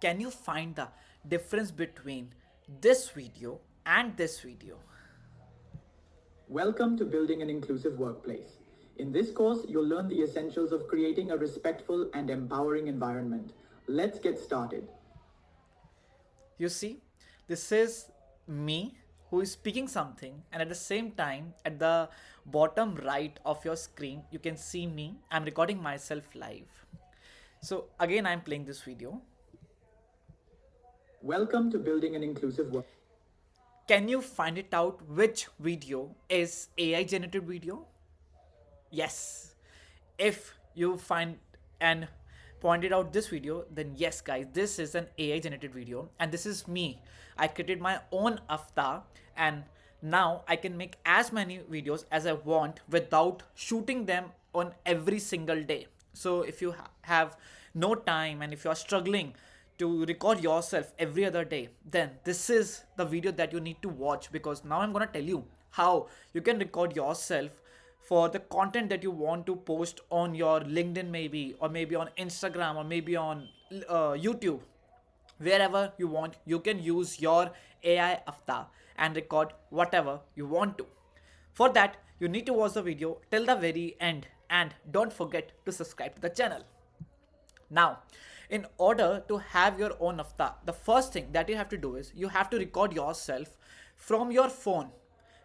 Can you find the difference between this video and this video? Welcome to Building an Inclusive Workplace. In this course, you'll learn the essentials of creating a respectful and empowering environment. Let's get started. You see, this is me who is speaking something, and at the same time, at the bottom right of your screen, you can see me. I'm recording myself live. So, again, I'm playing this video. Welcome to Building an Inclusive Workplace. Can you find it out which video is AI generated video? Yes. If you find and pointed out this video, then yes guys, this is an AI generated video and this is me. I created my own avatar and now I can make as many videos as I want without shooting them on every single day. So if you have no time and if you are struggling to record yourself every other day, then this is the video that you need to watch, because now I'm gonna tell you how you can record yourself for the content that you want to post on your LinkedIn, maybe, or maybe on Instagram, or maybe on YouTube. Wherever you want, you can use your AI avatar and record whatever you want to. For that, you need to watch the video till the very end and don't forget to subscribe to the channel. Now, in order to have your own avatar, the first thing that you have to do is you have to record yourself from your phone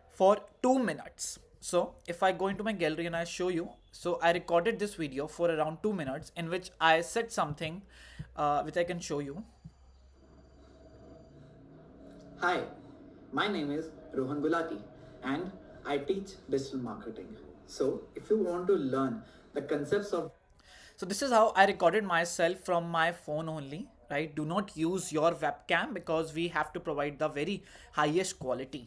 for 2 minutes. So if I go into my gallery and I show you, so I recorded this video for around 2 minutes in which I said something which I can show you. Hi, my name is Rohan Gulati and I teach digital marketing. So if you want to learn the concepts of So this is how I recorded myself from my phone only, right? Do not use your webcam because we have to provide the very highest quality.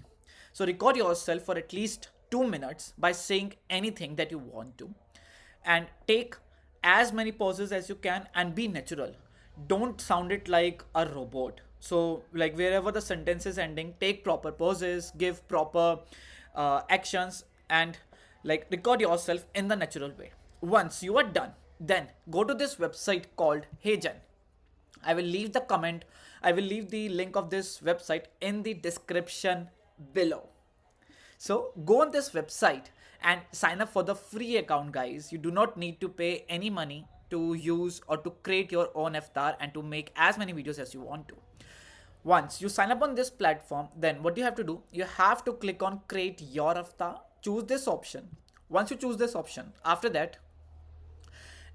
So record yourself for at least 2 minutes by saying anything that you want to, and take as many pauses as you can and be natural. Don't sound it like a robot. So like wherever the sentence is ending, take proper pauses, give proper actions, and like record yourself in the natural way. Once you are done, then go to this website called HeyGen. I will leave the comment, I will leave the link of this website in the description below. So go on this website and sign up for the free account, guys. You do not need to pay any money to use or to create your own avatar and to make as many videos as you want to. Once you sign up on this platform, then what you have to do, you have to click on create your avatar, choose this option. Once you choose this option, after that,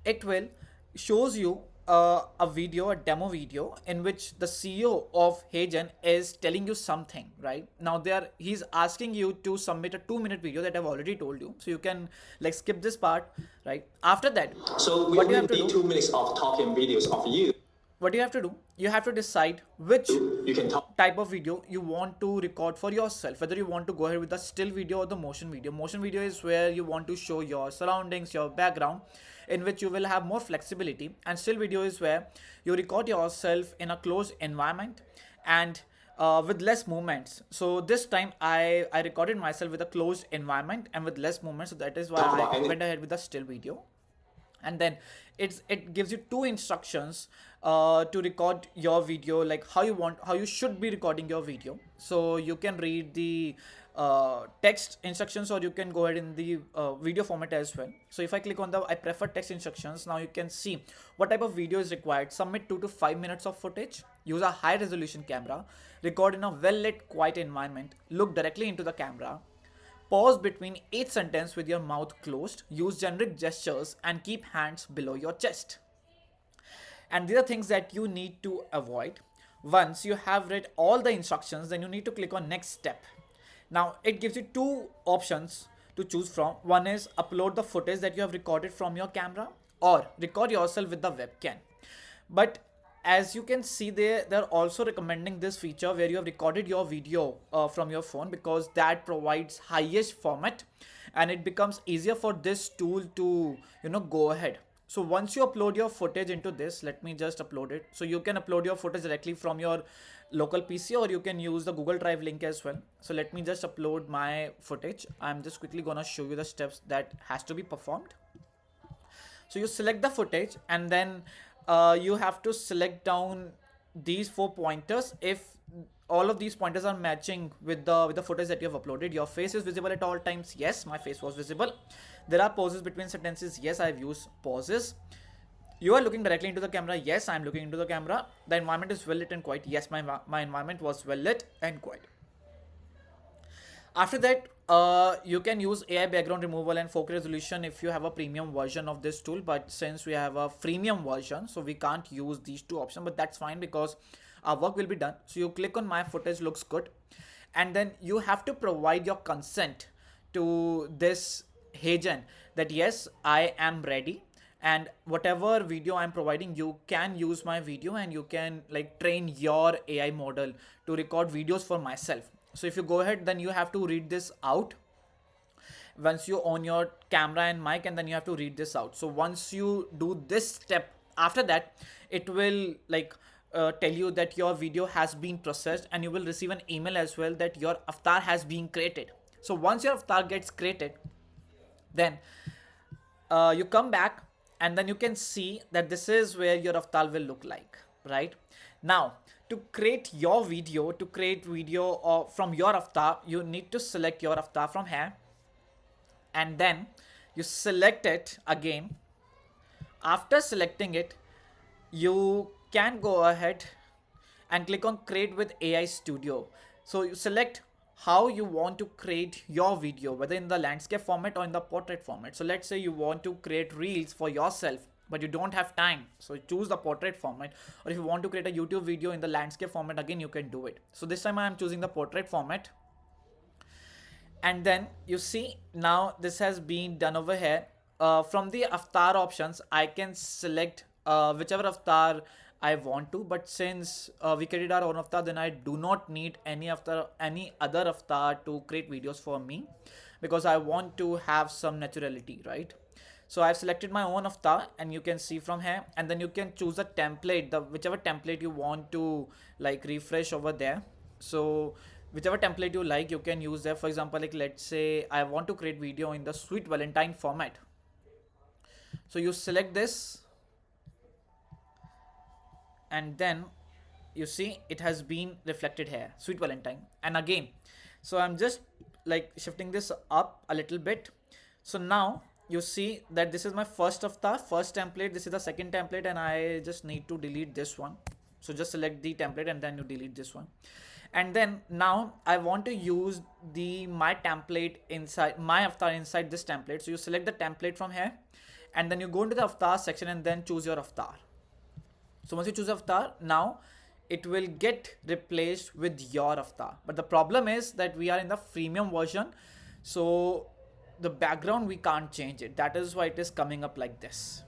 it will shows you a video, a demo video in which the CEO of HeyGen is telling you something. Right now there he's asking you to submit a 2 minute video that I've already told you, so you can like skip this part. Right after that, So we what you only have to need do, 2 minutes of talking videos of you. what you have to do, you have to decide which You can talk. type of video you want to record for yourself, whether you want to go ahead with the still video or the motion video. Motion video is where you want to show your surroundings, your background, in which you will have more flexibility, and still video is where you record yourself in a closed environment and with less movements. So this time I recorded myself with a closed environment and with less movement, so that is why Talk about I any. went ahead with the still video. And then it gives you two instructions to record your video, like how you should be recording your video. So you can read the text instructions, or you can go ahead in the video format as well. So if I click on the I prefer text instructions, now you can see what type of video is required. Submit 2 to 5 minutes of footage, use a high resolution camera, record in a well lit quiet environment, look directly into the camera, pause between each sentence with your mouth closed, use generic gestures, and keep hands below your chest. And these are things that you need to avoid. Once you have read all the instructions, then you need to click on next step. Now it gives you two options to choose from. One is upload the footage that you have recorded from your camera, or record yourself with the webcam. But as you can see, they're also recommending this feature where you have recorded your video from your phone, because that provides highest format and it becomes easier for this tool to go ahead. So once you upload your footage into this, let me just upload it. So you can upload your footage directly from your local PC, or you can use the Google Drive link as well. So let me just upload my footage. I'm just quickly gonna show you the steps that has to be performed. So you select the footage, and then you have to select down these 4 pointers. If all of these pointers are matching with the footage that you have uploaded, your face is visible at all times. Yes, my face was visible. There are pauses between sentences. Yes, I've used pauses. You are looking directly into the camera. Yes, I'm looking into the camera. The environment is well lit and quiet. Yes, my environment was well lit and quiet. After that, you can use AI background removal and 4K resolution if you have a premium version of this tool. But since we have a freemium version, so we can't use these two options. But that's fine because our work will be done. So you click on my footage looks good, and then you have to provide your consent to this HeyGen that yes, I am ready, and whatever video I'm providing, you can use my video and you can like train your AI model to record videos for myself. So if you go ahead, then you have to read this out once you own your camera and mic, and then you have to read this out. So once you do this step, after that it will like tell you that your video has been processed, and you will receive an email as well that your avatar has been created. So once your avatar gets created, then you come back, and then you can see that this is where your avatar will look like, right? Now, to create your video, to create video from your avatar, you need to select your avatar from here, and then you select it again. After selecting it, you can go ahead and click on create with AI Studio. So you select how you want to create your video, whether in the landscape format or in the portrait format. So let's say you want to create reels for yourself, but you don't have time, so choose the portrait format. Or if you want to create a YouTube video in the landscape format, again you can do it. So this time I am choosing the portrait format, and then you see now this has been done over here. From the avatar options, I can select whichever avatar I want to, but since we created our own avatar, then I do not need any other avatar to create videos for me, because I want to have some naturality, right? So I've selected my own avatar, and you can see from here, and then you can choose a template, the whichever template you want to like refresh over there. So whichever template you like, you can use there. For example, like let's say I want to create video in the Sweet Valentine format. So you select this, and then you see it has been reflected here, Sweet Valentine. And again, so I'm just like shifting this up a little bit. So now you see that this is my first avatar, first template, this is the second template, and I just need to delete this one. So just select the template and then you delete this one. And then now I want to use the my template inside my avatar inside this template. So you select the template from here, and then you go into the avatar section and then choose your avatar. So once you choose avatar, now it will get replaced with your avatar. But the problem is that we are in the freemium version, so the background we can't change it. That is why it is coming up like this.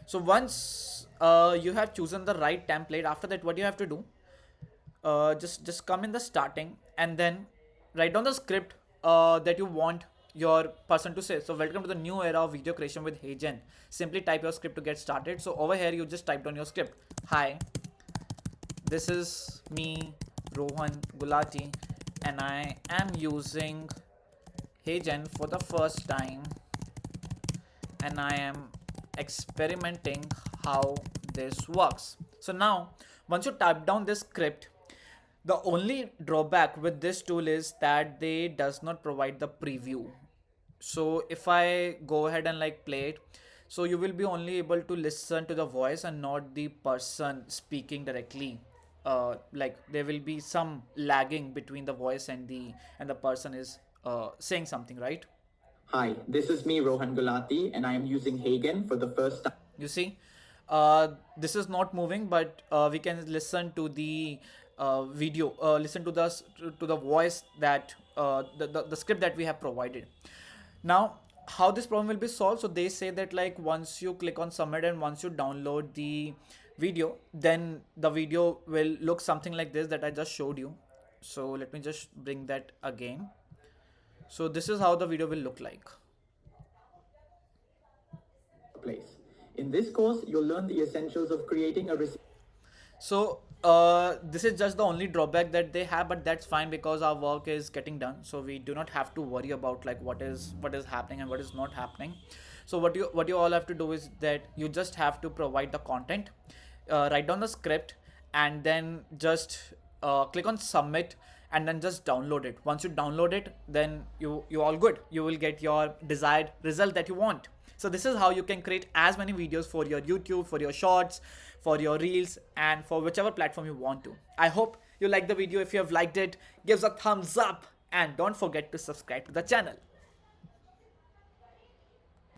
So once you have chosen the right template, after that what you have to do, just come in the starting and then write down the script that you want your person to say. So welcome to the new era of video creation with HeyGen. Simply type your script to get started. So over here you just type down your script. Hi, this is me, Rohan Gulati, and I am using HeyGen for the first time, and I am experimenting how this works. So now once you type down this script, the only drawback with this tool is that they does not provide the preview. So if I go ahead and like play it, so you will be only able to listen to the voice and not the person speaking directly. Like there will be some lagging between the voice and the person is saying something, right? Hi, this is me, Rohan Gulati, and I am using HeyGen for the first time. You see, this is not moving, but we can listen to the video, listen to the voice that the script that we have provided. Now, how this problem will be solved? So they say that like once you click on submit and once you download the video, then the video will look something like this that I just showed you. So let me just bring that again. So this is how the video will look like. Place. In this course, you'll learn the essentials of creating a So this is just the only drawback that they have, but that's fine because our work is getting done. So we do not have to worry about like what is happening and what is not happening. So what you all have to do is that you just have to provide the content, write down the script, and then just click on submit, and then just download it. Once you download it, then you all good. You will get your desired result that you want. So this is how you can create as many videos for your YouTube, for your shorts, for your reels, and for whichever platform you want to. I hope you like the video. If you have liked it, give us a thumbs up, and don't forget to subscribe to the channel.